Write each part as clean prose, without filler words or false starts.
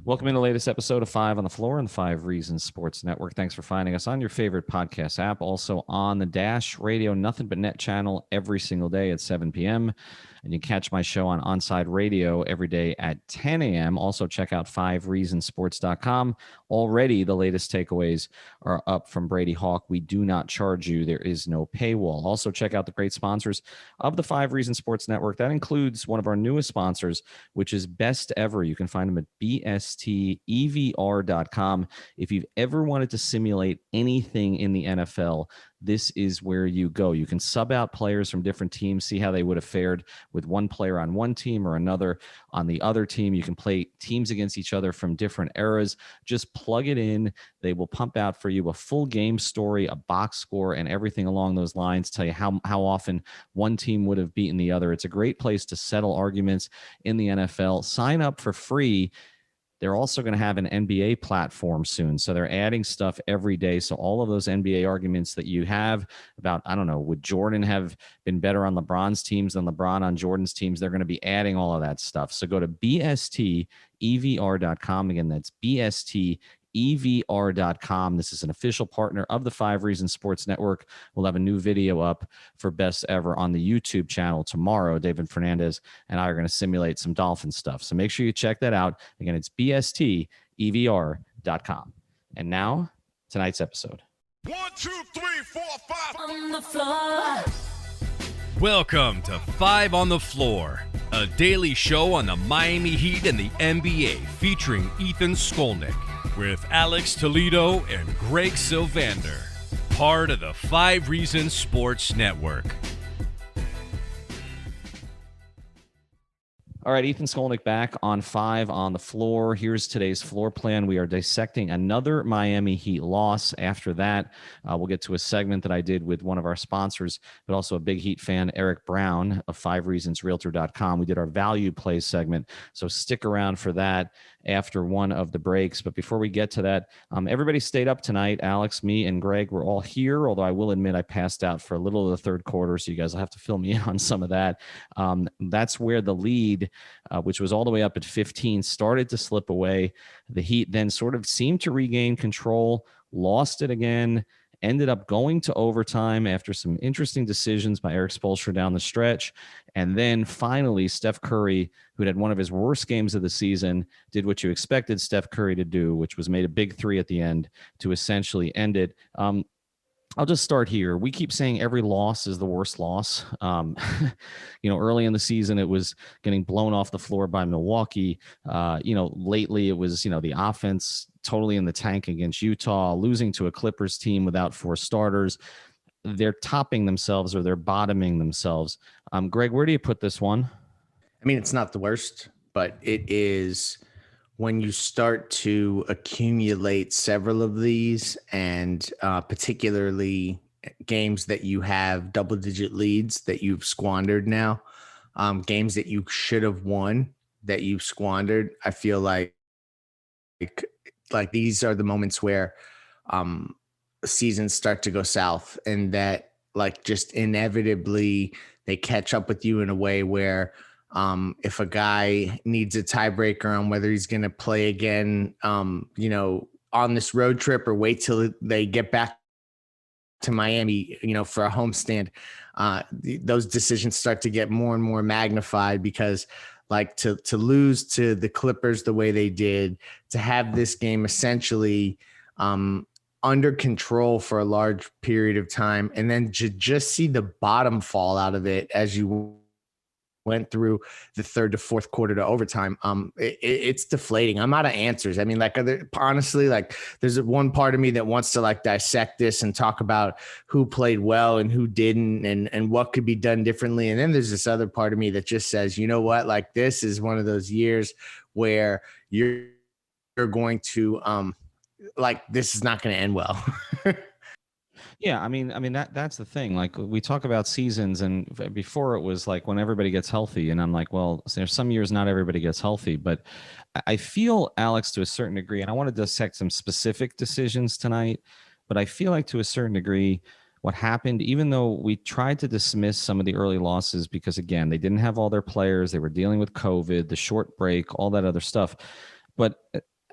Welcome in the latest episode of Five on the Floor on the Five Reasons Sports Network. Thanks for finding us on your favorite podcast app. Also on the Dash Radio Nothing But Net channel every single day at 7 p.m. And you can catch my show on Onside Radio every day at 10 a.m. Also check out 5reasonsports.com. Already the latest takeaways are up from Brady Hawk. We do not charge you. There is no paywall. Also check out the great sponsors of the Five Reasons Sports Network. That includes one of our newest sponsors, which is Best Ever. You can find them at bstevr.com. If you've ever wanted to simulate anything in the NFL, this is where you go. You can sub out players from different teams, see how they would have fared with one player on one team or another on the other team. You can play teams against each other from different eras. Just plug it in. They will pump out for you a full game story, a box score, and everything along those lines. Tell you how often one team would have beaten the other. It's a great place to settle arguments in the NFL. Sign up for free. They're also going to have an NBA platform soon. So they're adding stuff every day. So all of those NBA arguments that you have about, I don't know, would Jordan have been better on LeBron's teams than LeBron on Jordan's teams? They're going to be adding all of that stuff. So go to bstevr.com. Again, that's bstevr.com. This is an official partner of the Five Reasons Sports Network. We'll have a new video up for Best Ever on the YouTube channel tomorrow. David Fernandez and I are going to simulate some dolphin stuff. So make sure you check that out. Again, it's bstevr.com. And now, tonight's episode. 1, 2, 3, 4, 5 on the floor. Welcome to Five on the Floor, a daily show on the Miami Heat and the NBA featuring Ethan Skolnick with Alex Toledo and Greg Sylvander, part of the Five Reasons Sports Network. All right, Ethan Skolnick back on Five on the Floor. Here's today's floor plan. We are dissecting another Miami Heat loss. After that, we'll get to a segment that I did with one of our sponsors, but also a big Heat fan, Eric Brown of 5reasonsrealtor.com. We did our value play segment, so stick around for that after one of the breaks. But before we get to that, everybody stayed up tonight. Alex, me, and Greg were all here, although I will admit I passed out for a little of the third quarter, so you guys will have to fill me in on some of that. That's where the lead, which was all the way up at 15, started to slip away. The Heat then sort of seemed to regain control, lost it again, ended up going to overtime after some interesting decisions by Eric Spoelstra down the stretch. And then finally, Steph Curry, who had one of his worst games of the season, did what you expected Steph Curry to do, which was made a big three at the end to essentially end it. I'll just start here. We keep saying every loss is the worst loss. Early in the season, it was getting blown off the floor by Milwaukee. Lately it was, the offense totally in the tank against Utah, losing to a Clippers team without four starters. They're topping themselves or they're bottoming themselves. Greg, where do you put this one? I mean, it's not the worst, but it is when you start to accumulate several of these and particularly games that you have double-digit leads that you've squandered now, games that you should have won that you've squandered. I feel like these are the moments where seasons start to go south, and that just inevitably they catch up with you in a way where if a guy needs a tiebreaker on whether he's going to play again, on this road trip or wait till they get back to Miami, for a homestand, those decisions start to get more and more magnified because to lose to the Clippers the way they did, to have this game essentially under control for a large period of time, and then to just see the bottom fall out of it as you went through the third to fourth quarter to overtime. It's deflating. I'm out of answers. I mean, honestly, there's one part of me that wants to dissect this and talk about who played well and who didn't and what could be done differently. And then there's this other part of me that just says, you know what, this is one of those years where you're going to, this is not going to end well. Yeah, I mean that's the thing. We talk about seasons, and before it was when everybody gets healthy, and I'm well, there's some years not everybody gets healthy, but I feel, Alex, to a certain degree, and I want to dissect some specific decisions tonight, but I feel to a certain degree what happened, even though we tried to dismiss some of the early losses because, again, they didn't have all their players, they were dealing with COVID, the short break, all that other stuff. But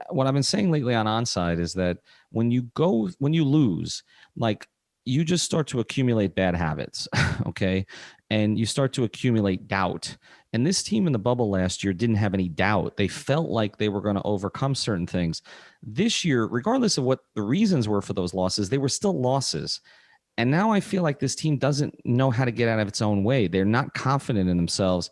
what I've been saying lately on Onside is that when you lose, like you just start to accumulate bad habits, okay? And you start to accumulate doubt. And this team in the bubble last year didn't have any doubt. They felt like they were going to overcome certain things. This year, regardless of what the reasons were for those losses, they were still losses. And now I feel like this team doesn't know how to get out of its own way. They're not confident in themselves.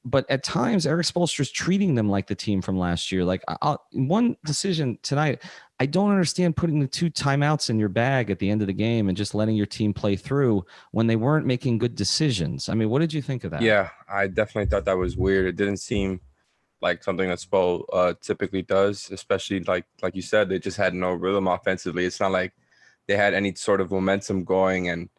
But at times, Eric Spoelstra's treating them like the team from last year. Like one decision tonight, I don't understand putting the 2 timeouts in your bag at the end of the game and just letting your team play through when they weren't making good decisions. I mean, what did you think of that? Yeah, I definitely thought that was weird. It didn't seem like something that Spo typically does, especially like you said, they just had no rhythm offensively. It's not like they had any sort of momentum going. And,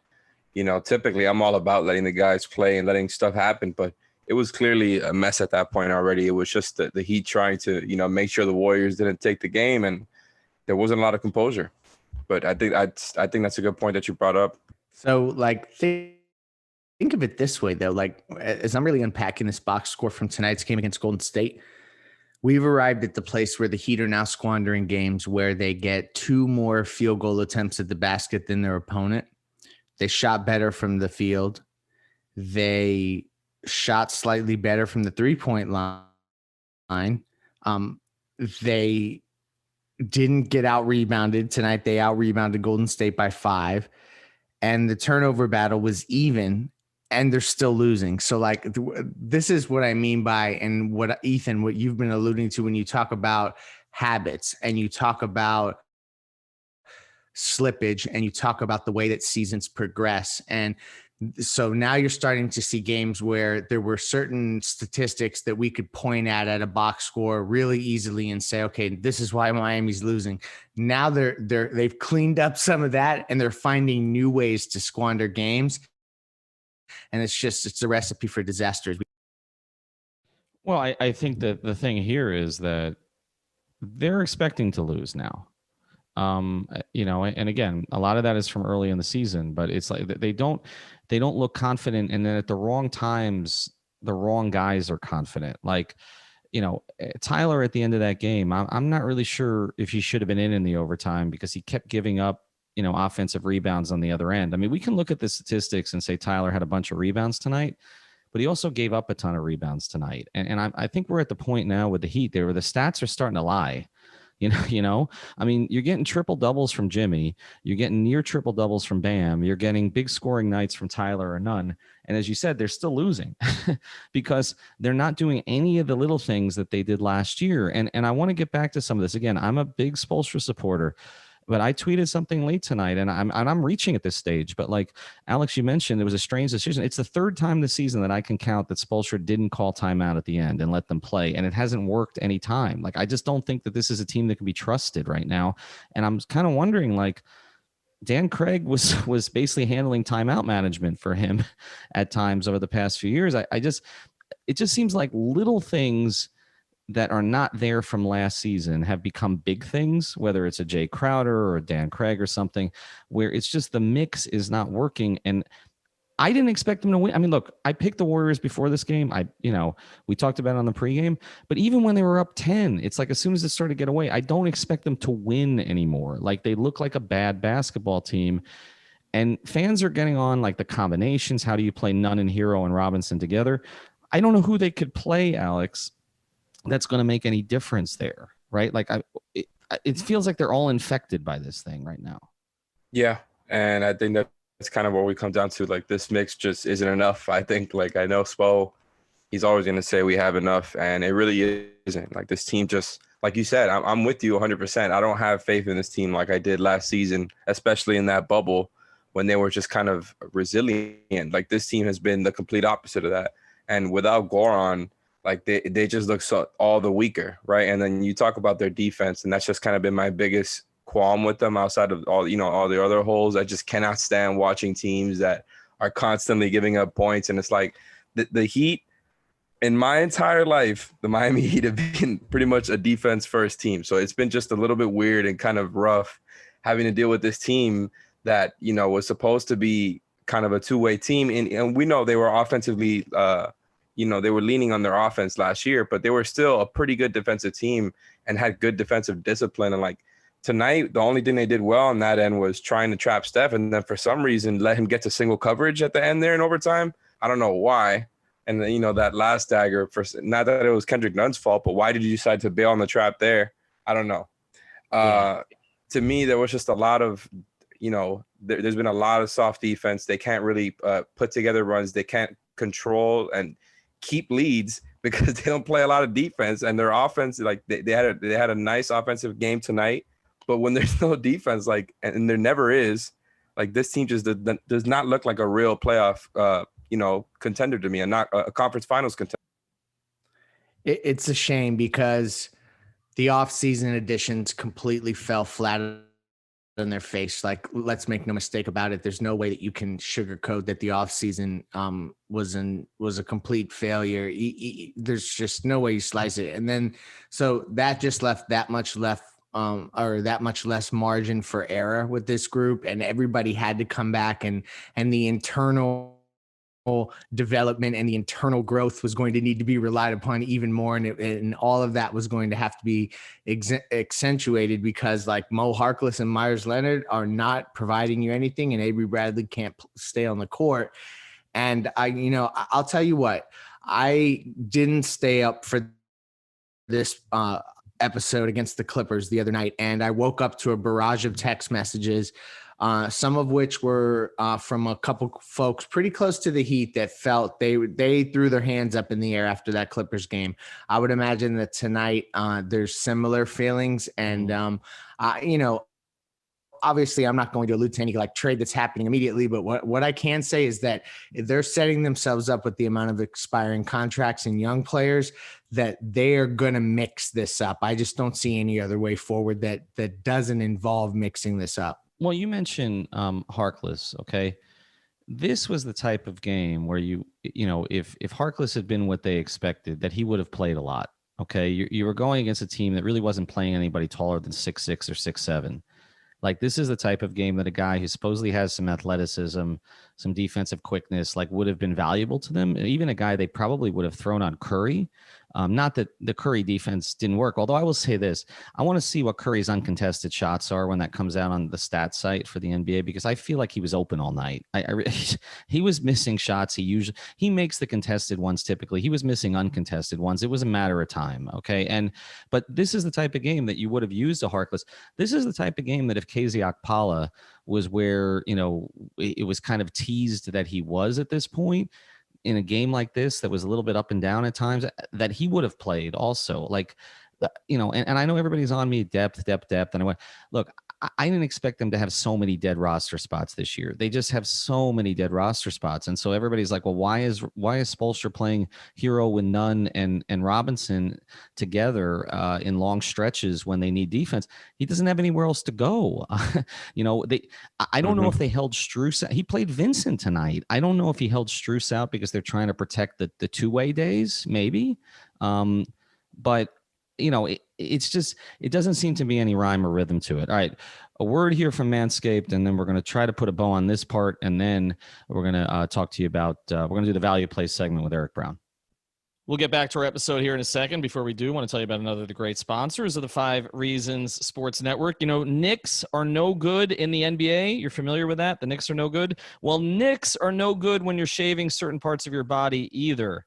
typically I'm all about letting the guys play and letting stuff happen, but it was clearly a mess at that point already. It was just the Heat trying to, make sure the Warriors didn't take the game, and there wasn't a lot of composure. But I think that's a good point that you brought up. So, like, think of it this way, though. Like, as I'm really unpacking this box score from tonight's game against Golden State, we've arrived at the place where the Heat are now squandering games where they get 2 more field goal attempts at the basket than their opponent. They shot better from the field. They shot slightly better from the 3-point line. They didn't get out rebounded tonight. They out rebounded Golden State by 5, and the turnover battle was even, and they're still losing. So like, this is what I mean by, and what Ethan, what you've been alluding to when you talk about habits and you talk about slippage and you talk about the way that seasons progress. And so now you're starting to see games where there were certain statistics that we could point at a box score really easily and say, okay, this is why Miami's losing. Now they've cleaned up some of that and they're finding new ways to squander games. And it's a recipe for disaster. Well, I think that the thing here is that they're expecting to lose now. And again, a lot of that is from early in the season, but it's like they don't look confident. And then at the wrong times, the wrong guys are confident. Like, Tyler at the end of that game, I'm not really sure if he should have been in the overtime because he kept giving up, offensive rebounds on the other end. I mean, we can look at the statistics and say Tyler had a bunch of rebounds tonight, but he also gave up a ton of rebounds tonight. And I think we're at the point now with the Heat there where the stats are starting to lie. I mean, you're getting triple doubles from Jimmy. You're getting near triple doubles from Bam. You're getting big scoring nights from Tyler or none. And as you said, they're still losing because they're not doing any of the little things that they did last year. And I want to get back to some of this. Again, I'm a big Spoelstra supporter, but I tweeted something late tonight and I'm reaching at this stage. But like Alex, you mentioned, it was a strange decision. It's the 3rd time this season that I can count that Spoelstra didn't call timeout at the end and let them play. And it hasn't worked any time. Like, I just don't think that this is a team that can be trusted right now. And I'm kind of wondering, like, Dan Craig was basically handling timeout management for him at times over the past few years. It just seems like little things that are not there from last season have become big things, whether it's a Jay Crowder or a Dan Craig or something, where it's just the mix is not working. And I didn't expect them to win. I mean, look, I picked the Warriors before this game. We talked about it on the pregame, but even when they were up 10, it's like as soon as it started to get away, I don't expect them to win anymore. Like, they look like a bad basketball team. And fans are getting on like the combinations. How do you play Nunn and Hero and Robinson together? I don't know who they could play, Alex, that's going to make any difference there, right? Like, it feels like they're all infected by this thing right now. Yeah, and I think that's kind of where we come down to. Like, this mix just isn't enough. I think, like, I know Spo, he's always going to say we have enough, and it really isn't. Like, this team just, like you said, I'm with you 100%. I don't have faith in this team like I did last season, especially in that bubble when they were just kind of resilient. Like, this team has been the complete opposite of that. And without Goran, like, they just look so all the weaker, right? And then you talk about their defense, and that's just kind of been my biggest qualm with them outside of all the other holes. I just cannot stand watching teams that are constantly giving up points. And it's like the Heat, in my entire life, the Miami Heat have been pretty much a defense first team. So it's been just a little bit weird and kind of rough having to deal with this team that, was supposed to be kind of a two-way team. And we know they were offensively, they were leaning on their offense last year, but they were still a pretty good defensive team and had good defensive discipline. And like tonight, the only thing they did well on that end was trying to trap Steph, and then for some reason let him get to single coverage at the end there in overtime. I don't know why. And then, that last dagger, not that it was Kendrick Nunn's fault, but why did you decide to bail on the trap there? I don't know. To me, there was just a lot of, there's been a lot of soft defense. They can't really put together runs. They can't control and keep leads because they don't play a lot of defense. And their offense, like they had a nice offensive game tonight. But when there's no defense, like, and there never is, like this team just does not look like a real playoff, contender to me, and not a conference finals contender. It's a shame because the offseason additions completely fell flat on their face. Like, let's make no mistake about it. There's no way that you can sugarcoat that the offseason was a complete failure. There's just no way you slice it. And then, so that just left that much less margin for error with this group, and everybody had to come back, and the internal development and the internal growth was going to need to be relied upon even more, and all of that was going to have to be accentuated because like Mo Harkless and Myers Leonard are not providing you anything, and Avery Bradley can't stay on the court. And I'll tell you what, I didn't stay up for this episode against the Clippers the other night, and I woke up to a barrage of text messages, some of which were from a couple folks pretty close to the Heat that felt they threw their hands up in the air after that Clippers game. I would imagine that tonight there's similar feelings, and obviously I'm not going to allude to any like trade that's happening immediately, but what I can say is that they're setting themselves up with the amount of expiring contracts and young players that they are going to mix this up. I just don't see any other way forward that doesn't involve mixing this up. Well, you mentioned Harkless, okay? This was the type of game where if Harkless had been what they expected, that he would have played a lot, okay? You were going against a team that really wasn't playing anybody taller than 6'6" or 6'7". Like, this is the type of game that a guy who supposedly has some athleticism, some defensive quickness, like would have been valuable to them. Even a guy they probably would have thrown on Curry. Not that the Curry defense didn't work, although I will say this. I want to see what Curry's uncontested shots are when that comes out on the stat site for the NBA, because I feel like he was open all night. He was missing shots. He makes the contested ones typically. He was missing uncontested ones. It was a matter of time, okay? But this is the type of game that you would have used a Harkless. This is the type of game that if KZ Okpala was where, it was kind of teased that he was at this point, in a game like this that was a little bit up and down at times, that he would have played also. Like, and I know everybody's on me, depth. And I went, look, I didn't expect them to have so many dead roster spots this year. They just have so many dead roster spots. And so everybody's like, well, why is Spoelstra playing Hero with Nunn and Robinson together in long stretches when they need defense? He doesn't have anywhere else to go. I don't know if they held Strus out. He played Vincent tonight. I don't know if he held Strus out because they're trying to protect the two-way days, maybe. But it's just, it doesn't seem to be any rhyme or rhythm to it. All right, a word here from Manscaped, and then we're going to try to put a bow on this part, and then we're going to talk to you about, we're going to do the value play segment with Eric Brown. We'll get back to our episode here in a second. Before we do, I want to tell you about another of the great sponsors of the 5 Reasons Sports Network. Knicks are no good in the NBA. You're familiar with that? The Knicks are no good. Well, Knicks are no good when you're shaving certain parts of your body either.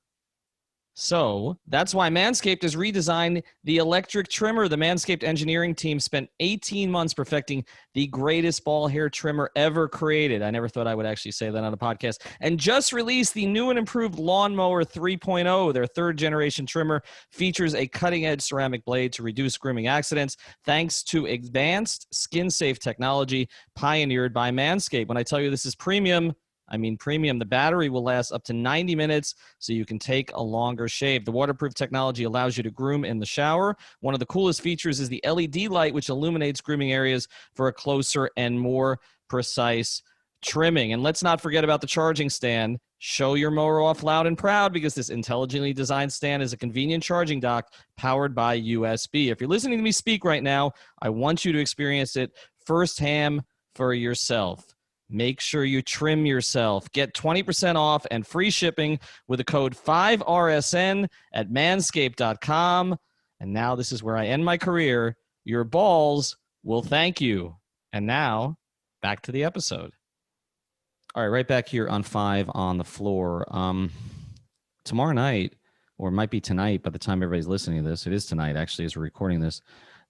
So that's why Manscaped has redesigned the electric trimmer. The Manscaped engineering team spent 18 months perfecting the greatest ball hair trimmer ever created. I never thought I would actually say that on a podcast. And just released the new and improved Lawnmower 3.0. Their third-generation trimmer features a cutting-edge ceramic blade to reduce grooming accidents thanks to advanced skin-safe technology pioneered by Manscaped. When I tell you this is premium, I mean premium. The battery will last up to 90 minutes, so you can take a longer shave. The waterproof technology allows you to groom in the shower. One of the coolest features is the LED light, which illuminates grooming areas for a closer and more precise trimming. And let's not forget about the charging stand. Show your mower off loud and proud, because this intelligently designed stand is a convenient charging dock powered by USB. If you're listening to me speak right now, I want you to experience it firsthand for yourself. Make sure you trim yourself. Get 20% off and free shipping with the code 5RSN at manscaped.com. And now this is where I end my career. Your balls will thank you. And now back to the episode. All right, right back here on 5 on the floor. Tomorrow night, or it might be tonight by the time everybody's listening to this. It is tonight, actually, as we're recording this.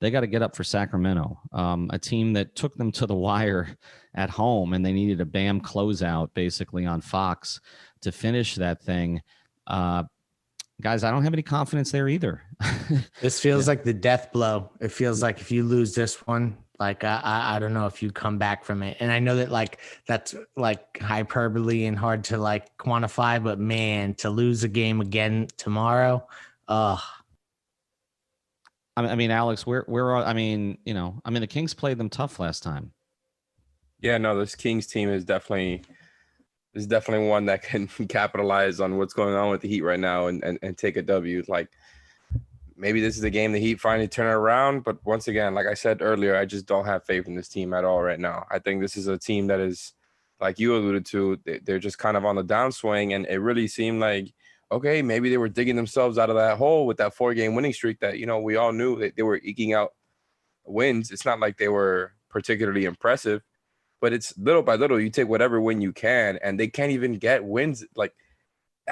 They got to get up for Sacramento, a team that took them to the wire at home, and they needed a Bam closeout basically on Fox to finish that thing. Guys, I don't have any confidence there either. This feels like the death blow. It feels like if you lose this one, like I don't know if you come back from it. And I know that like that's like hyperbole and hard to like quantify, but man, to lose a game again tomorrow, I mean, Alex, where are, the Kings played them tough last time. Yeah, no, this Kings team is definitely one that can capitalize on what's going on with the Heat right now and take a W. Like, maybe this is the game the Heat finally turn it around. But once again, like I said earlier, I just don't have faith in this team at all right now. I think this is a team that is, like you alluded to, they're just kind of on the downswing. And it really seemed like, okay, maybe they were digging themselves out of that hole with that 4-game winning streak that, we all knew that they were eking out wins. It's not like they were particularly impressive, but it's little by little, you take whatever win you can, and they can't even get wins. Like,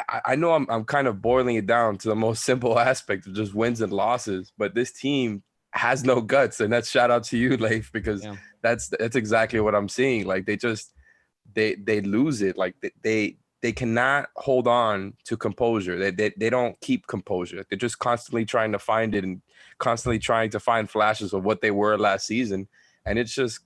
I know I'm kind of boiling it down to the most simple aspect of just wins and losses, but this team has no guts. And that's shout out to you, Leif, because that's exactly what I'm seeing. Like, they lose it. Like they cannot hold on to composure. They don't keep composure. They're just constantly trying to find it and constantly trying to find flashes of what they were last season. And it's just,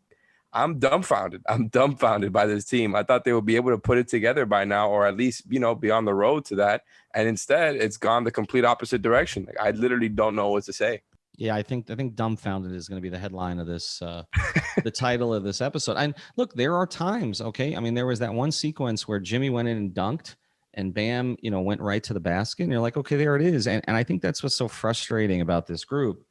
I'm dumbfounded. I'm dumbfounded by this team. I thought they would be able to put it together by now, or at least, be on the road to that. And instead, it's gone the complete opposite direction. Like, I literally don't know what to say. Yeah, I think dumbfounded is going to be the headline of this, the title of this episode. And look, there are times, okay? I mean, there was that one sequence where Jimmy went in and dunked and Bam, went right to the basket. And you're like, okay, there it is. And I think that's what's so frustrating about this group,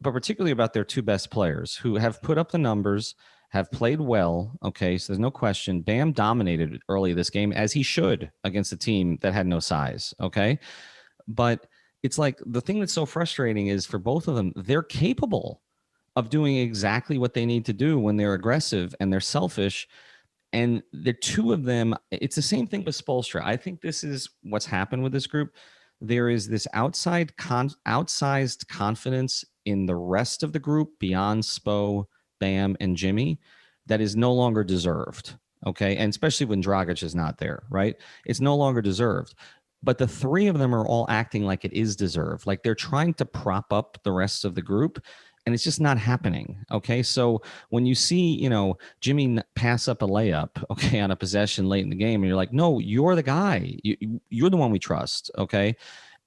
but particularly about their two best players who have put up the numbers, have played well. Okay, so there's no question. Bam dominated early this game, as he should, against a team that had no size. Okay, but it's like the thing that's so frustrating is for both of them, they're capable of doing exactly what they need to do when they're aggressive and they're selfish. And the two of them, it's the same thing with Spoelstra. I think this is what's happened with this group. There is this outsized confidence in the rest of the group beyond Spo, Bam, and Jimmy that is no longer deserved. Okay, and especially when Dragic is not there, right? It's no longer deserved. But the three of them are all acting like it is deserved. Like they're trying to prop up the rest of the group, and it's just not happening. Okay. So when you see, Jimmy pass up a layup, okay, on a possession late in the game, and you're like, no, you're the guy. You're the one we trust. Okay.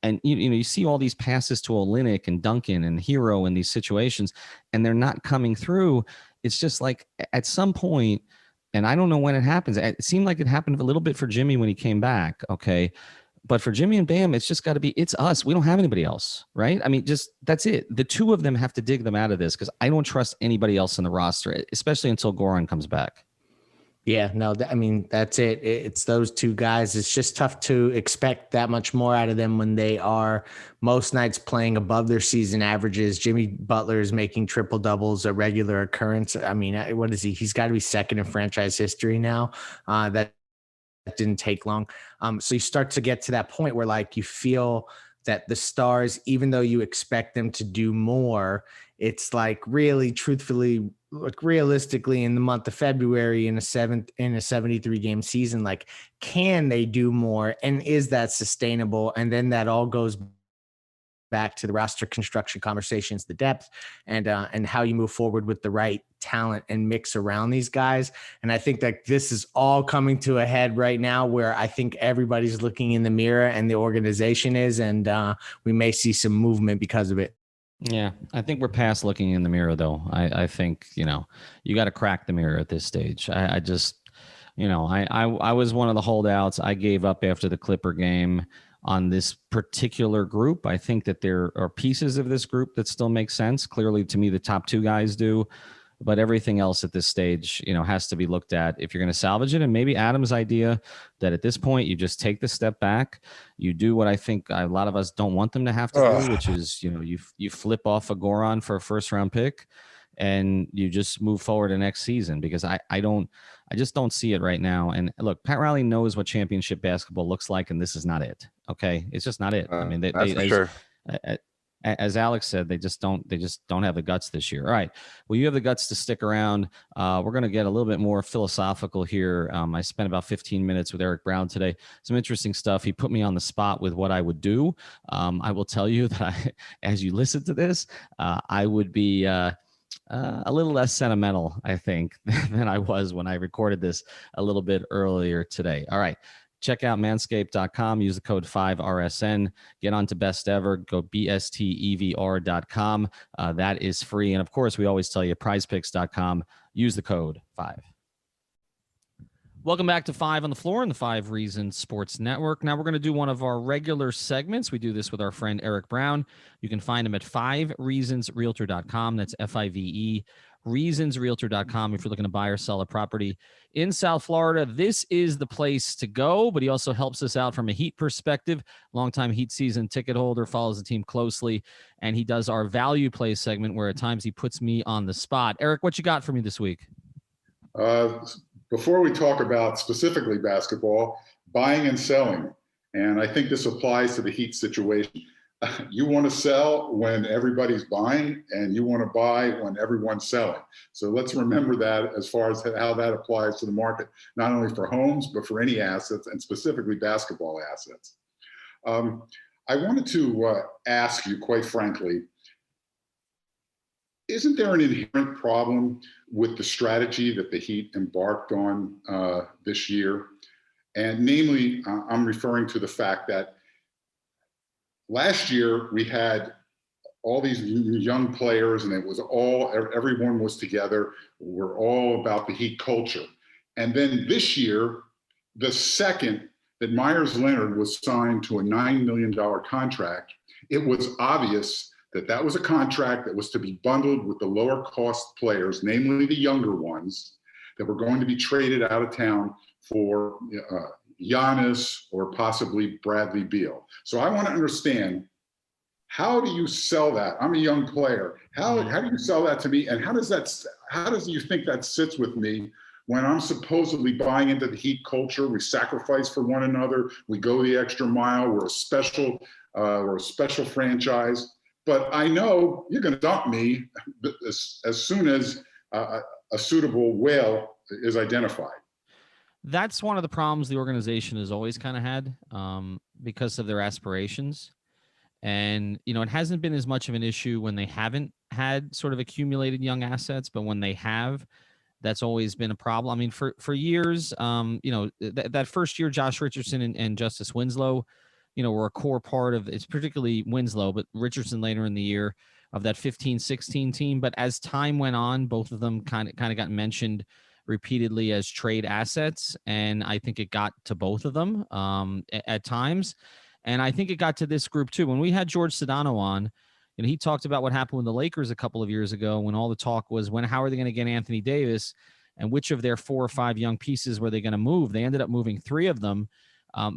And you see all these passes to Olynyk and Duncan and Hero in these situations, and they're not coming through. It's just like at some point, and I don't know when it happens. It seemed like it happened a little bit for Jimmy when he came back. Okay. But for Jimmy and Bam, it's just got to be, it's us. We don't have anybody else, right? I mean, just that's it. The two of them have to dig them out of this because I don't trust anybody else in the roster, especially until Goran comes back. Yeah, no, that's it. It's those two guys. It's just tough to expect that much more out of them when they are most nights playing above their season averages. Jimmy Butler is making triple doubles a regular occurrence. I mean, what is he? He's got to be second in franchise history now. That didn't take long. So you start to get to that point where like you feel that the stars, even though you expect them to do more, it's like really truthfully, like realistically in the month of February in a 73 game season, like can they do more? And is that sustainable? And then that all goes back to the roster construction conversations, the depth and how you move forward with the right talent and mix around these guys. And I think that this is all coming to a head right now where I think everybody's looking in the mirror and the organization is, and we may see some movement because of it. Yeah, I think we're past looking in the mirror, though. I think, you got to crack the mirror at this stage. I just, I was one of the holdouts. I gave up after the Clipper game on this particular group. I think that there are pieces of this group that still make sense. Clearly, to me, the top two guys do. but everything else at this stage, has to be looked at if you're going to salvage it. And maybe Adam's idea that at this point you just take the step back, you do what I think a lot of us don't want them to have to do, which is, you flip off a Goran for a first round pick and you just move forward to next season, because I just don't see it right now. And look, Pat Riley knows what championship basketball looks like, and this is not it. Okay. It's just not it. I mean, that's for sure. As Alex said, they just don't have the guts this year. All right. Well, you have the guts to stick around. We're going to get a little bit more philosophical here. I spent about 15 minutes with Eric Brown today. Some interesting stuff. He put me on the spot with what I would do. I will tell you that as you listen to this, I would be a little less sentimental, I think, than I was when I recorded this a little bit earlier today. All right. Check out manscaped.com. Use the code 5RSN. Get on to Best Ever. Go BSTEVR.com. That is free. And, of course, we always tell you prizepicks.com. Use the code 5. Welcome back to 5 on the Floor on the 5 Reasons Sports Network. Now we're going to do one of our regular segments. We do this with our friend Eric Brown. You can find him at 5reasonsrealtor.com. That's FIVE. reasonsrealtor.com if you're looking to buy or sell a property in South Florida. This is the place to go, but he also helps us out from a Heat perspective. Longtime Heat season ticket holder, follows the team closely, and he does our value play segment where at times he puts me on the spot. Eric, what you got for me this week? Before we talk about specifically basketball, buying and selling, and I think this applies to the Heat situation. You want to sell when everybody's buying, and you want to buy when everyone's selling. So let's remember that as far as how that applies to the market, not only for homes, but for any assets, and specifically basketball assets. I wanted to ask you, quite frankly, isn't there an inherent problem with the strategy that the Heat embarked on this year? And namely, I'm referring to the fact that last year we had all these young players, and it was everyone was together. We're all about the Heat culture. And then this year, the second that Myers Leonard was signed to a $9 million contract, it was obvious that that was a contract that was to be bundled with the lower cost players, namely the younger ones, that were going to be traded out of town for Giannis or possibly Bradley Beal. So I want to understand, how do you sell that? I'm a young player. How do you sell that to me? And how does you think that sits with me when I'm supposedly buying into the Heat culture? We sacrifice for one another. We go the extra mile. We're a special franchise. But I know you're going to dump me as soon as a suitable whale is identified. That's one of the problems the organization has always kind of had because of their aspirations. And, it hasn't been as much of an issue when they haven't had sort of accumulated young assets, but when they have, that's always been a problem. I mean, for years, that first year, Josh Richardson and Justice Winslow, were a core part of it's particularly Winslow, but Richardson later in the year of that 15-16 team. But as time went on, both of them kind of got mentioned repeatedly as trade assets. And I think it got to both of them at times. And I think it got to this group too. When we had George Sedano on, and he talked about what happened with the Lakers a couple of years ago, when all the talk was how are they going to get Anthony Davis, and which of their 4 or 5 young pieces were they going to move? They ended up moving 3 of them.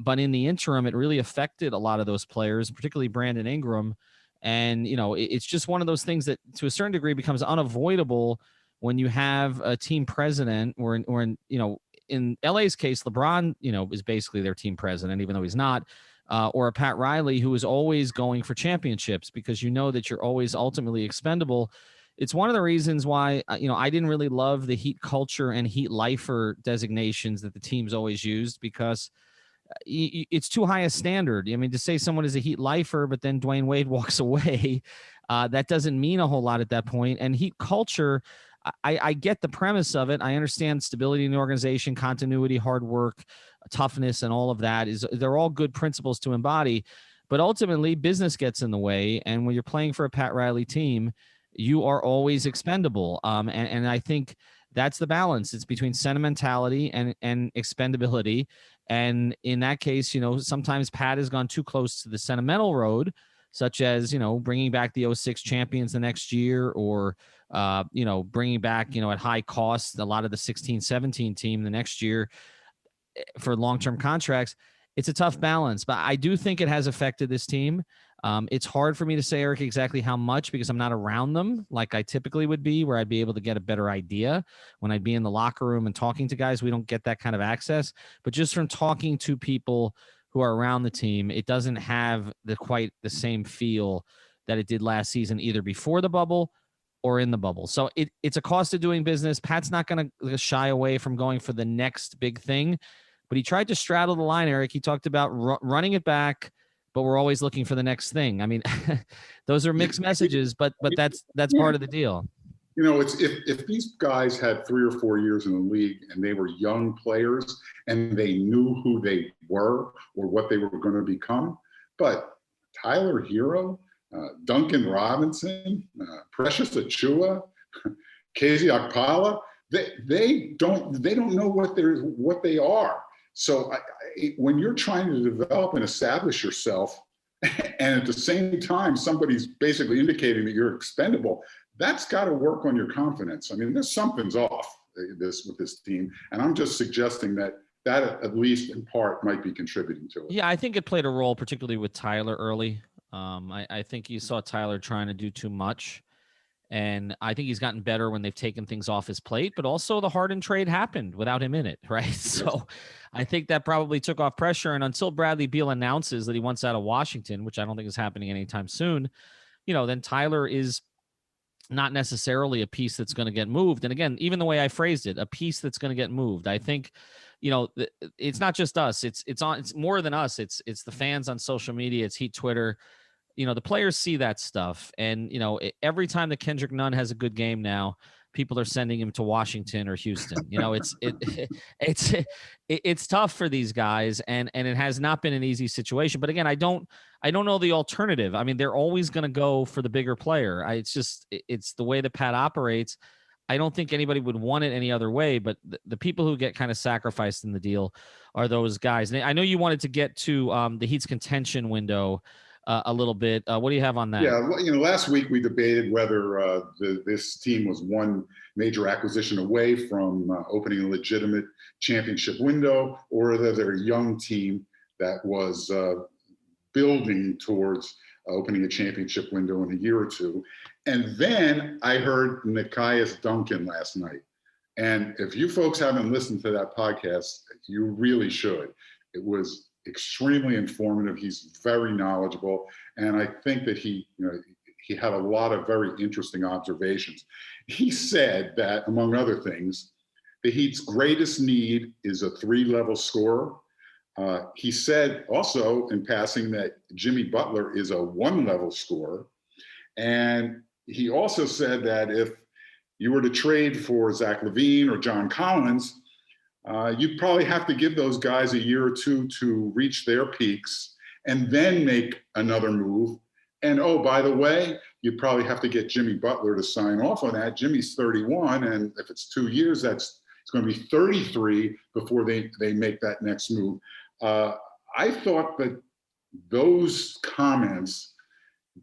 But in the interim, it really affected a lot of those players, particularly Brandon Ingram. And, it's just one of those things that to a certain degree becomes unavoidable when you have a team president or in LA's case, LeBron, is basically their team president, even though he's not, or a Pat Riley who is always going for championships because that you're always ultimately expendable. It's one of the reasons why, I didn't really love the Heat culture and Heat lifer designations that the teams always used, because it's too high a standard. I mean, to say someone is a Heat lifer, but then Dwayne Wade walks away, that doesn't mean a whole lot at that point. And Heat culture, I get the premise of it. I understand stability in the organization, continuity, hard work, toughness, and all of that they're all good principles to embody. But ultimately, business gets in the way. And when you're playing for a Pat Riley team, you are always expendable. And I think that's the balance. It's between sentimentality and expendability. And in that case, sometimes Pat has gone too close to the sentimental road such as, bringing back the '06 champions the next year, or, bringing back, at high cost, a lot of the 16-17 team the next year for long-term contracts. It's a tough balance, but I do think it has affected this team. It's hard for me to say, Eric, exactly how much, because I'm not around them like I typically would be, where I'd be able to get a better idea when I'd be in the locker room and talking to guys. We don't get that kind of access, but just from talking to people who are around the team, it doesn't have quite the same feel that it did last season, either before the bubble or in the bubble. So it's a cost of doing business. Pat's not going to shy away from going for the next big thing, but he tried to straddle the line, Eric. He talked about running it back, but we're always looking for the next thing. I mean, those are mixed messages, but that's part of the deal. It's if these guys had 3 or 4 years in the league and they were young players and they knew who they were or what they were going to become, but Tyler Hero, Duncan Robinson, Precious Achua, Casey Okpala, they don't know what they are. So when you're trying to develop and establish yourself, and at the same time somebody's basically indicating that you're expendable, that's got to work on your confidence. I mean, something's off with this team, and I'm just suggesting that at least in part might be contributing to it. Yeah, I think it played a role, particularly with Tyler early. I think you saw Tyler trying to do too much. And I think he's gotten better when they've taken things off his plate, but also the Harden trade happened without him in it, right? So I think that probably took off pressure. And until Bradley Beal announces that he wants out of Washington, which I don't think is happening anytime soon, then Tyler is not necessarily a piece that's going to get moved. And again, even the way I phrased it, a piece that's going to get moved. I think, it's not just us. It's more than us. It's the fans on social media. It's Heat Twitter. The players see that stuff. And, every time that Kendrick Nunn has a good game now, people are sending him to Washington or Houston. It's tough for these guys, and it has not been an easy situation. But again, I don't know the alternative. I mean, they're always going to go for the bigger player. It's the way that Pat operates. I don't think anybody would want it any other way, but the people who get kind of sacrificed in the deal are those guys. And I know you wanted to get to the Heat's contention window a little bit. What do you have on that? Yeah, last week we debated whether this team was one major acquisition away from opening a legitimate championship window, or whether they're a young team that was building towards opening a championship window in a year or two. And then I heard Nekias Duncan last night. And if you folks haven't listened to that podcast, you really should. It was extremely informative. He's very knowledgeable. And I think that he had a lot of very interesting observations. He said that, among other things, the Heat's greatest need is a 3-level scorer. He said also in passing that Jimmy Butler is a 1-level scorer. And he also said that if you were to trade for Zach LaVine or John Collins, you'd probably have to give those guys a year or two to reach their peaks and then make another move. And, oh, by the way, you'd probably have to get Jimmy Butler to sign off on that. Jimmy's 31, and if it's 2 years, it's going to be 33 before they make that next move. I thought that those comments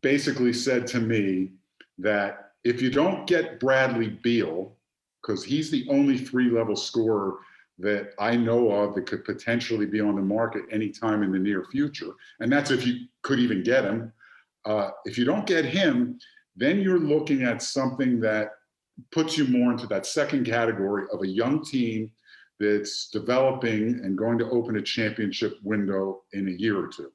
basically said to me that if you don't get Bradley Beal, because he's the only 3-level scorer that I know of that could potentially be on the market anytime in the near future, and that's if you could even get him. If you don't get him, then you're looking at something that puts you more into that second category of a young team that's developing and going to open a championship window in a year or two.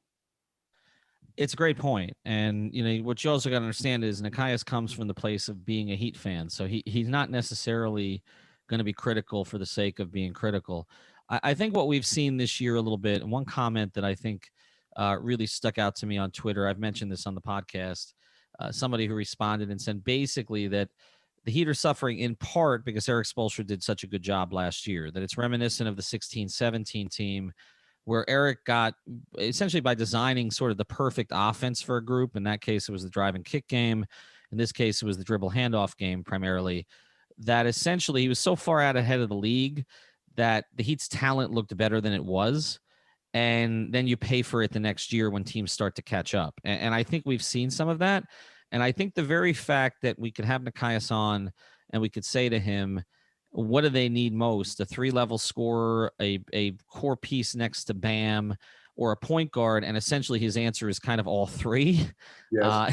It's a great point. And, what you also got to understand is Nekias comes from the place of being a Heat fan. So he's not necessarily going to be critical for the sake of being critical. I think what we've seen this year a little bit, and one comment that I think really stuck out to me on Twitter, I've mentioned this on the podcast, somebody who responded and said basically that the Heat are suffering in part because Eric Spoelstra did such a good job last year, that it's reminiscent of the 16-17 team where Eric got essentially by designing sort of the perfect offense for a group. In that case, it was the drive and kick game. In this case, it was the dribble handoff game primarily, that essentially he was so far out ahead of the league that the Heat's talent looked better than it was. and then you pay for it the next year when teams start to catch up. And I think we've seen some of that. And I think the very fact that we could have Nekias on and we could say to him, what do they need most? A 3-level scorer, a core piece next to Bam, or a point guard? And essentially his answer is kind of all three. Yes.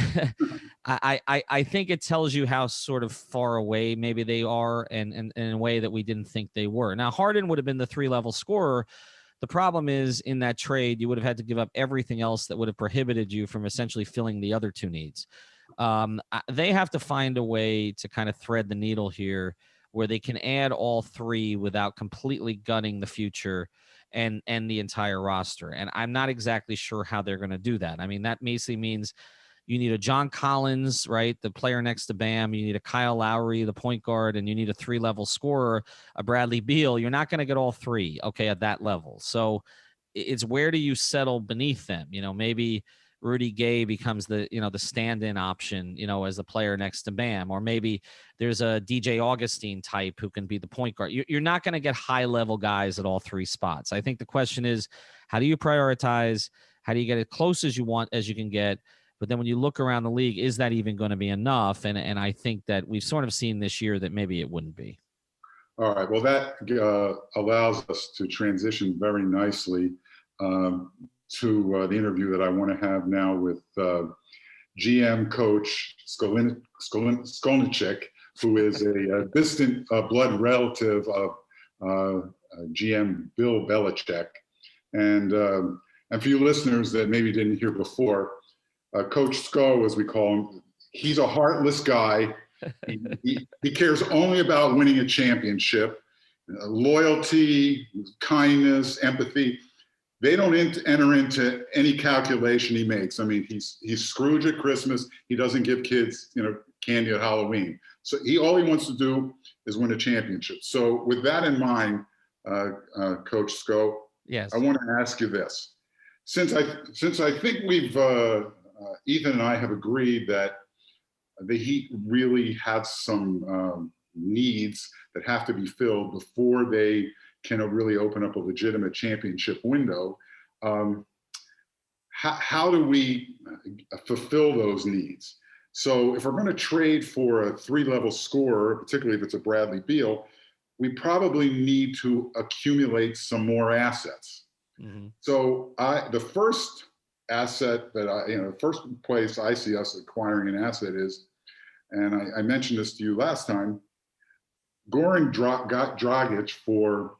I think it tells you how sort of far away maybe they are, and in a way that we didn't think they were. Now, Harden would have been the 3-level scorer. The problem is, in that trade, you would have had to give up everything else that would have prohibited you from essentially filling the other two needs. They have to find a way to kind of thread the needle here where they can add all three without completely gutting the future and the entire roster. And I'm not exactly sure how they're going to do that. I mean, that basically means you need a John Collins, right, the player next to Bam. You need a Kyle Lowry, the point guard, and you need a 3-level scorer, a Bradley Beal. You're not going to get all three, okay, at that level. So it's where do you settle beneath them? Maybe Rudy Gay becomes the stand-in option, as the player next to Bam, or maybe there's a DJ Augustine type who can be the point guard. You're not going to get high-level guys at all three spots. I think the question is, how do you prioritize? How do you get as close as you can get? But then when you look around the league, is that even going to be enough? And I think that we've sort of seen this year that maybe it wouldn't be. All right. Well, that allows us to transition very nicely to the interview that I want to have now with GM coach Skolnick, who is a distant blood relative of GM Bill Belichick. And for you listeners that maybe didn't hear before, Coach Sko, as we call him, he's a heartless guy. He cares only about winning a championship. Loyalty, kindness, empathy, they don't enter into any calculation he makes. I mean, he's Scrooge at Christmas. He doesn't give kids, candy at Halloween. So all he wants to do is win a championship. So with that in mind, Coach Sko, yes, I want to ask you this. Since I think we've Ethan and I have agreed that the Heat really have some needs that have to be filled before they can really open up a legitimate championship window. How do we fulfill those needs? So if we're going to trade for a 3-level scorer, particularly if it's a Bradley Beal, we probably need to accumulate some more assets. Mm-hmm. So the first asset that the first place I see us acquiring an asset is, and I mentioned this to you last time, Goran got Dragic for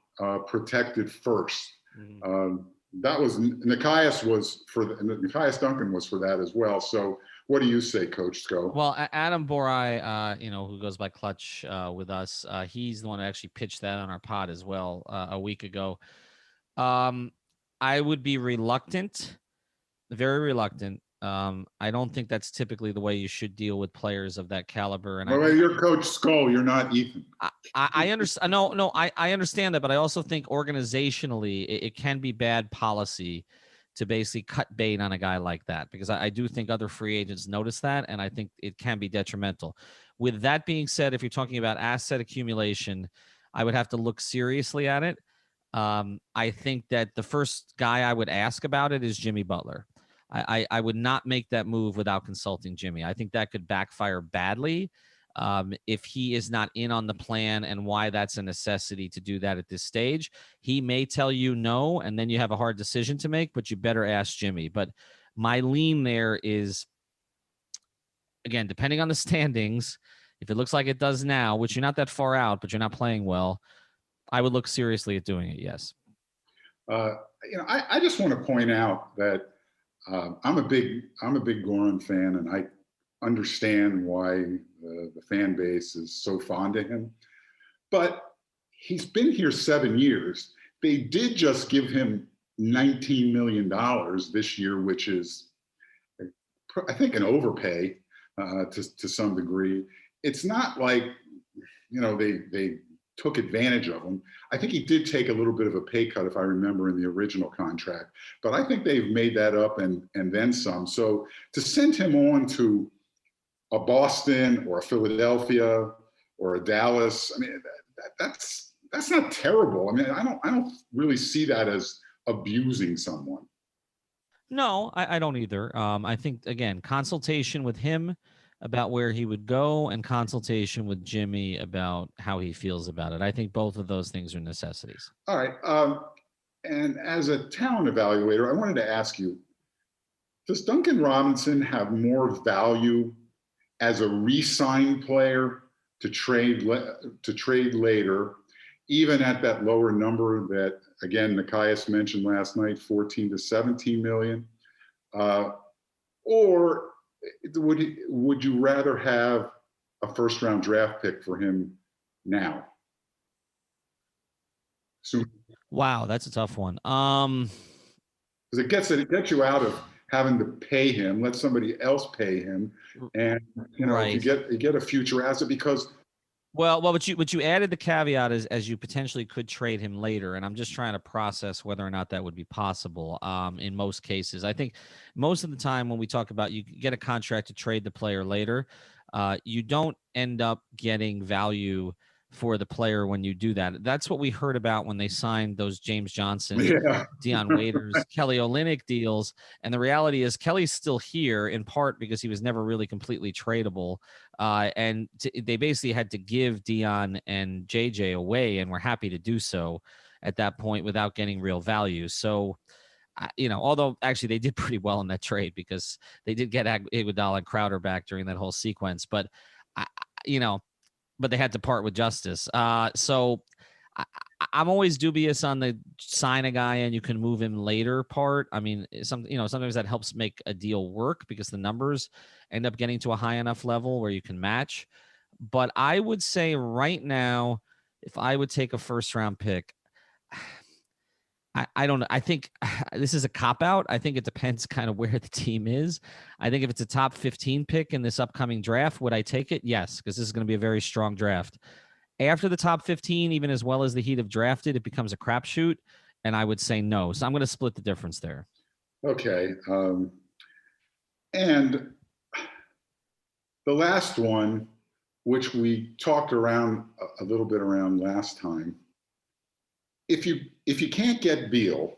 protected first. Mm-hmm. That was Nekias Duncan was for that as well. So what do you say, Coach Sko? Well, Adam Borai, who goes by Clutch with us, he's the one who actually pitched that on our pod as well a week ago. I would be reluctant, very reluctant. I don't think that's typically the way you should deal with players of that caliber. And you're Coach Sko, you're not Ethan. I understand. No, I understand that, but I also think organizationally it can be bad policy to basically cut bait on a guy like that, because I do think other free agents notice that, and I think it can be detrimental. With that being said, if you're talking about asset accumulation, I would have to look seriously at it. I think that the first guy I would ask about it is Jimmy Butler. I would not make that move without consulting Jimmy. I think that could backfire badly if he is not in on the plan and why that's a necessity to do that at this stage. He may tell you no, and then you have a hard decision to make, but you better ask Jimmy. But my lean there is, again, depending on the standings, if it looks like it does now, which you're not that far out, but you're not playing well, I would look seriously at doing it, yes. I just want to point out that I'm a big Goran fan, and I understand why the fan base is so fond of him. But he's been here 7 years. They did just give him $19 million this year, which is, I think, an overpay to some degree. It's not like, they took advantage of him. I think he did take a little bit of a pay cut, if I remember, in the original contract. But I think they've made that up and then some. So to send him on to a Boston or a Philadelphia or a Dallas, I mean, that's not terrible. I mean, I don't really see that as abusing someone. No, I don't either. I think, again, consultation with him about where he would go and consultation with Jimmy about how he feels about it. I think both of those things are necessities. All right. And as a talent evaluator, I wanted to ask you, does Duncan Robinson have more value as a re-sign player to trade later, even at that lower number that, again, Nikias mentioned last night, 14 to 17 million? Or would you rather have a first-round draft pick for him now? Wow, that's a tough one. Because it gets you out of having to pay him, let somebody else pay him, and right. you get a future asset because. Well, what you added the caveat is as you potentially could trade him later, and I'm just trying to process whether or not that would be possible. In most cases, I think most of the time when we talk about you get a contract to trade the player later, you don't end up getting value for the player when you do that. That's what we heard about when they signed those James Johnson, Dion Waiters, Kelly Olynyk deals. And the reality is Kelly's still here in part because he was never really completely tradable. They basically had to give Dion and JJ away, and were happy to do so at that point without getting real value. So, although actually they did pretty well in that trade because they did get Iguodala and Crowder back during that whole sequence. But, but they had to part with Justice. So I'm always dubious on the sign a guy and you can move him later part. I mean, sometimes that helps make a deal work because the numbers end up getting to a high enough level where you can match. But I would say right now, if I would take a first round pick, I don't know. I think this is a cop-out. I think it depends kind of where the team is. I think if it's a top 15 pick in this upcoming draft, would I take it? Yes, because this is going to be a very strong draft. After the top 15, even as well as the Heat have drafted, it becomes a crapshoot, and I would say no. So I'm going to split the difference there. Okay. And the last one, which we talked around a little bit around last time, if you can't get Beal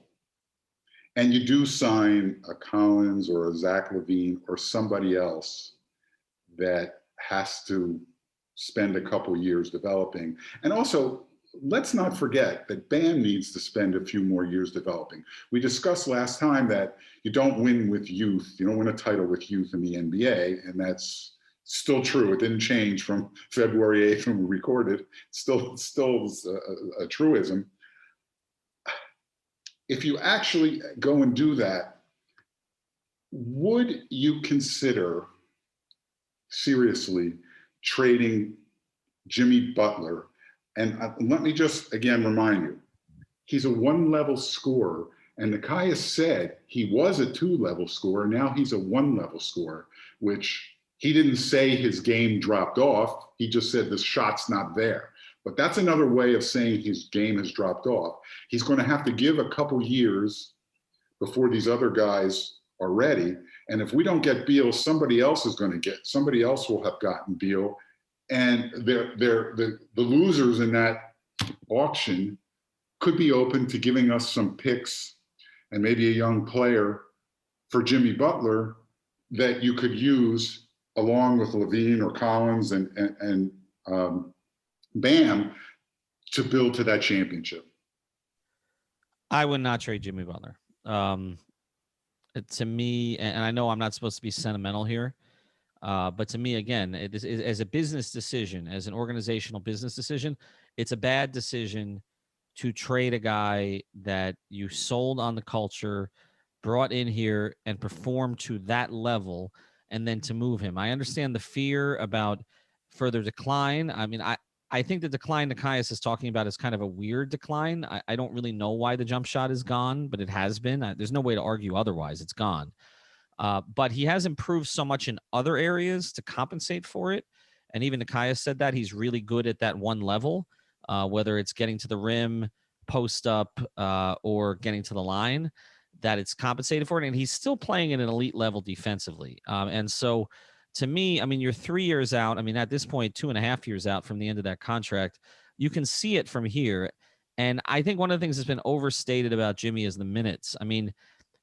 and you do sign a Collins or a Zach LaVine or somebody else that has to spend a couple years developing, and also let's not forget that Bam needs to spend a few more years developing. We discussed last time that you don't win with youth. You don't win a title with youth in the NBA, and that's still true. It didn't change from February 8th when we recorded. Still a truism. If you actually go and do that, would you consider seriously trading Jimmy Butler? And let me just again remind you, he's a one-level scorer. And Nikias said he was a two-level scorer. Now he's a one-level scorer, which he didn't say his game dropped off. He just said the shot's not there. But that's another way of saying his game has dropped off. He's going to have to give a couple years before these other guys are ready. And if we don't get Beal, somebody else will have gotten Beal. And the losers in that auction could be open to giving us some picks and maybe a young player for Jimmy Butler that you could use along with LaVine or Collins and Bam to build to that championship. I would not trade Jimmy Butler. To me, and I know I'm not supposed to be sentimental here, but to me, again, as a business decision, as an organizational business decision, it's a bad decision to trade a guy that you sold on the culture, brought in here, and performed to that level, and then to move him. I understand the fear about further decline. I mean, I think the decline Nikias is talking about is kind of a weird decline. I don't really know why the jump shot is gone, but it has been. There's no way to argue otherwise. It's gone. But he has improved so much in other areas to compensate for it. And even Nikias said that he's really good at that one level, whether it's getting to the rim, post up, or getting to the line, that it's compensated for it. And he's still playing at an elite level defensively. And so to me, I mean, you're 3 years out. I mean, at this point, 2.5 years out from the end of that contract, you can see it from here. And I think one of the things that's been overstated about Jimmy is the minutes. I mean,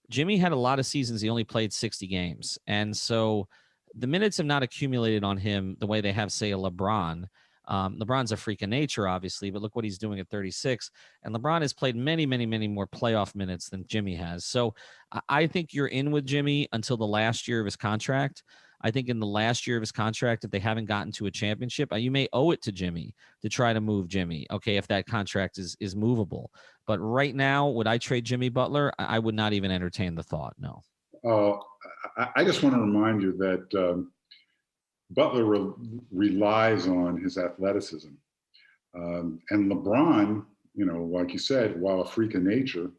Jimmy had a lot of seasons he only played 60 games. And so the minutes have not accumulated on him the way they have, say, a LeBron. LeBron's a freak of nature, obviously, but look what he's doing at 36. And LeBron has played many, many, many more playoff minutes than Jimmy has. So I think you're in with Jimmy until the last year of his contract. I think in the last year of his contract, if they haven't gotten to a championship, you may owe it to Jimmy to try to move Jimmy. Okay, if that contract is movable. But right now, would I trade Jimmy Butler? I would not even entertain the thought. No. I just want to remind you that Butler relies on his athleticism. And LeBron, like you said, while a freak of nature,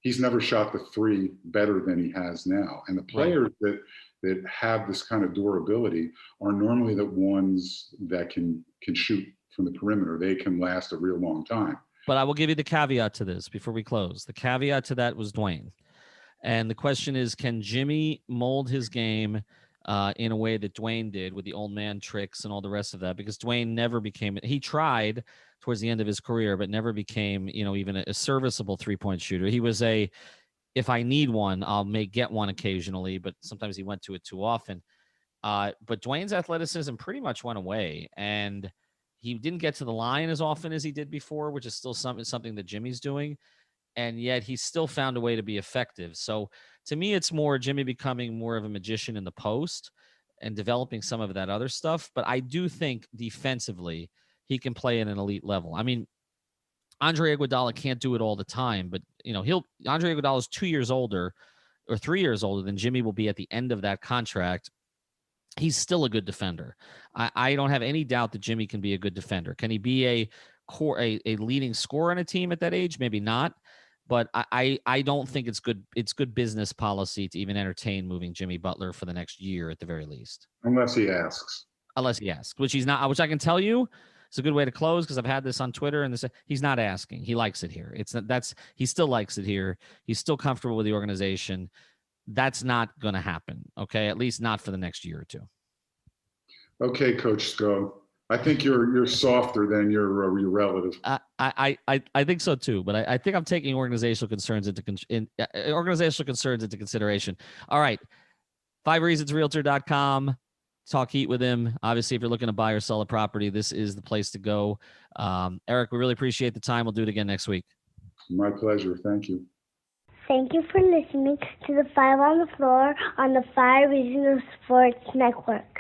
he's never shot the three better than he has now. And the players that have this kind of durability are normally the ones that can shoot from the perimeter. They can last a real long time. But I will give you the caveat to this before we close. The caveat to that was Dwayne. And the question is, can Jimmy mold his game in a way that Dwayne did with the old man tricks and all the rest of that? Because Dwayne never became – he tried towards the end of his career, but never became, even a serviceable three-point shooter. He was if I need one, I'll get one occasionally, but sometimes he went to it too often. But Dwayne's athleticism pretty much went away, and he didn't get to the line as often as he did before, which is still something that Jimmy's doing. And yet he still found a way to be effective. So to me, it's more Jimmy becoming more of a magician in the post and developing some of that other stuff. But I do think defensively he can play at an elite level. I mean, Andre Iguodala can't do it all the time, but Andre Iguodala is 2 years older or 3 years older than Jimmy will be at the end of that contract. He's still a good defender. I don't have any doubt that Jimmy can be a good defender. Can he be a leading scorer on a team at that age? Maybe not. But I don't think it's good. It's good business policy to even entertain moving Jimmy Butler for the next year at the very least. Unless he asks, which he's not. Which I can tell you, it's a good way to close because I've had this on Twitter and he's not asking. He likes it here. He still likes it here. He's still comfortable with the organization. That's not going to happen. Okay, at least not for the next year or two. Okay, Coach Sko. I think you're softer than your relative. I think so too, but I think I'm taking organizational concerns into consideration. All right, 5reasonsrealtor.com. Talk Heat with him. Obviously, if you're looking to buy or sell a property, this is the place to go. Eric, we really appreciate the time. We'll do it again next week. My pleasure. Thank you. Thank you for listening to the Five on the Floor on the 5 Reasons Sports Network.